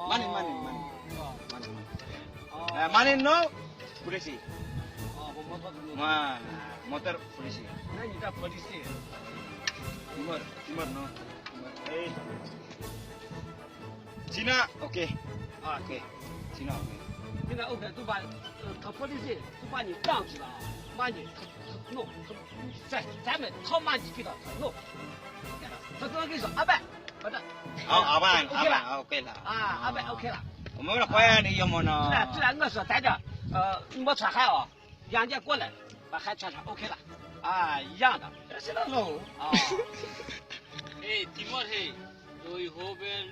Manin. Manin no polisi. Motor polisi. Nah, kita polisi. Timur no. Cina, oke. Cina oke. 现在 OK， 都把polisi 都把你绑起来啊，把你弄，咱们好慢几给他弄。他刚刚跟你说阿伯，反正。Abang, OK 了 oke lah. 啊，阿伯 OK 了。我们那快你有么呢？既然我说在这没穿海啊，人家过来把海穿上 OK 了啊，一样的。是那喽。啊。Eh, timur hei. Roi hoben.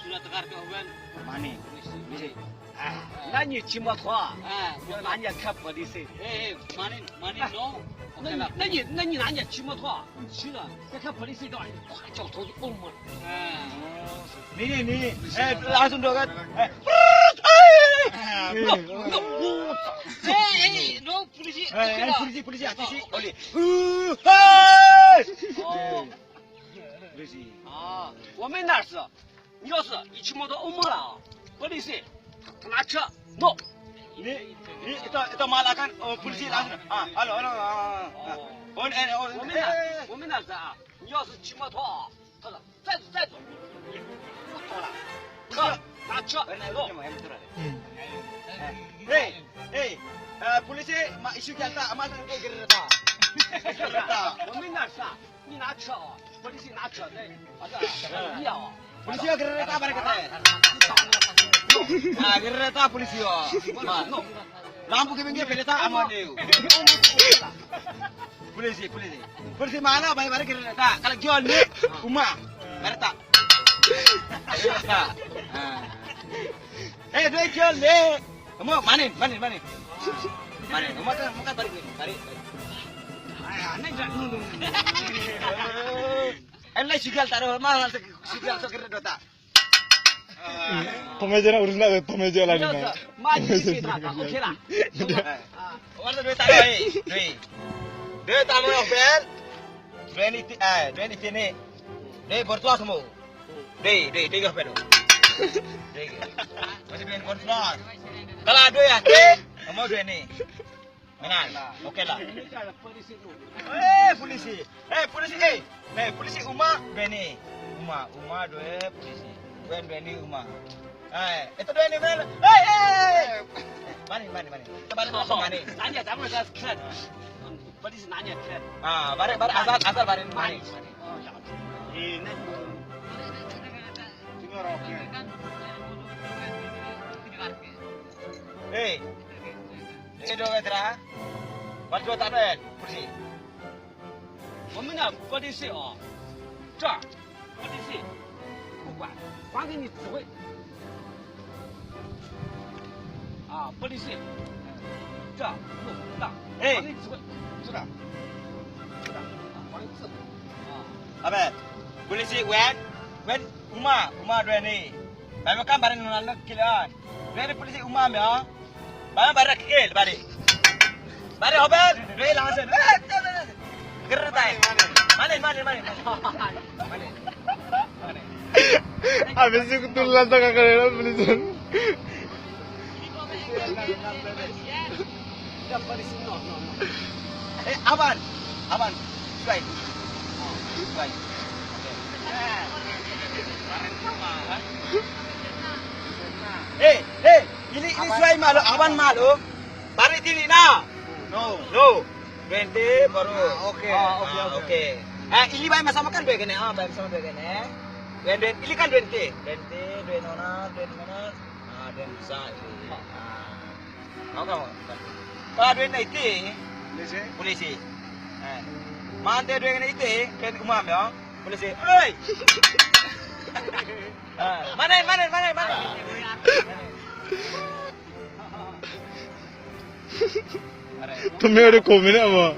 Sudah tegar ke hoben. Manin. Polisi. 那你骑摩托啊？哎，那你看polisi。Eh, manin no. 那你拿你骑摩托，你骑着，再看 polisi 到，咵脚头就蹦了。Ni. Langsung doang kan. No polisi. Polisi hati oleh. Polisi. 啊，我们那是，你要是一骑摩托欧盟了啊，polisi他拿车 no。 Ini itu malah kan polisi langsung. Halo. 我们那是啊，你要是骑摩托啊，他说再走，你不走了，拿车 no。 polisi mak isu kita amal ke kereta. 我们那是啊，你拿车啊，polisi拿车在，一样啊。 Polisi kereta barang kata. Kereta polisi no. Lampu ke pinggir kereta aman dia. Polisi mana barang kereta. Kalau jual ni rumah kereta. Dia jual ni. Kamu manin. Kamu makan balik. 哎呀，那个， Enlai sigal taruh mahal sigal kereta. Tomeja urus nak tomeja lah 要 ni. 是妈你给他 OK 了。 Warna duit tak ada. Duit tak mau bel. Duit ni sini. Duit bertuah semua. Duit tiga bel. Masih duit bertuah. Kalau duit hati, mau duit ni. Mana? Okey lah. Polisi. Polisi Uma Beni. Uma duit polisi. Beni Uma. Itu duit ni bel. Mani. Terbalik kosong mani. 拿你咱们这看，polisi 拿你看。 Barik asal barik mani. 那你。 Ini dua meter. Bantu tak ada polisi. 我们那polisi 啊，这儿polisi不管，光给你指挥。啊，polisi， 这路大，光给你指挥，知道？光给你指挥。Apa? Polisi wen Uma dua ni. Baik makan barang nol kiloan. Dua ni polisi Uma ya. Barang kecil balik. Balik hobel, dua langsung. Kereta. Manin. Habis itu tulang tak kena belisan.这polisi no。 Aban. Suai. Ini suai malu, aban malu. Balik sini nah. No. Berhenti baru. Oke. Ini baik masa makan dua kene. Baik sama dua kene. Ini kan berhenti. Dua nona. Dua bisa. Kamu. Kalau dua ni itu, polisi. Mante dua kene itu, kan umam ya. Polisi. Oi. Mana? Tome ada komen apa?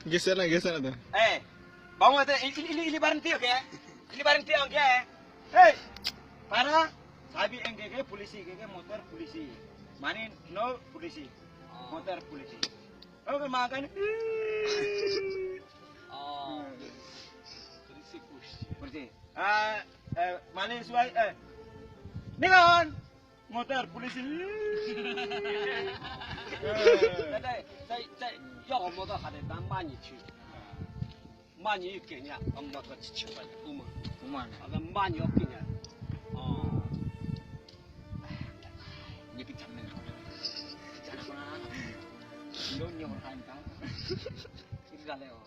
Geser lah tu. Bangun tu. Ini berhenti okey? Ini berhenti okey? Para Sabi engkeke polisi, keke motor polisi. Manin no polisi, motor polisi. Oh makan. Oh. Polisi push. Polisi. Manin suai Ningon motor polisi.在要么的还得咱慢你去，慢你给人家，俺们个7块，不嘛？ Kuman. 那慢你要给人家，哦。 Ni picam ni. Jangan mana. Lo nyon han tau. Ini dah leo.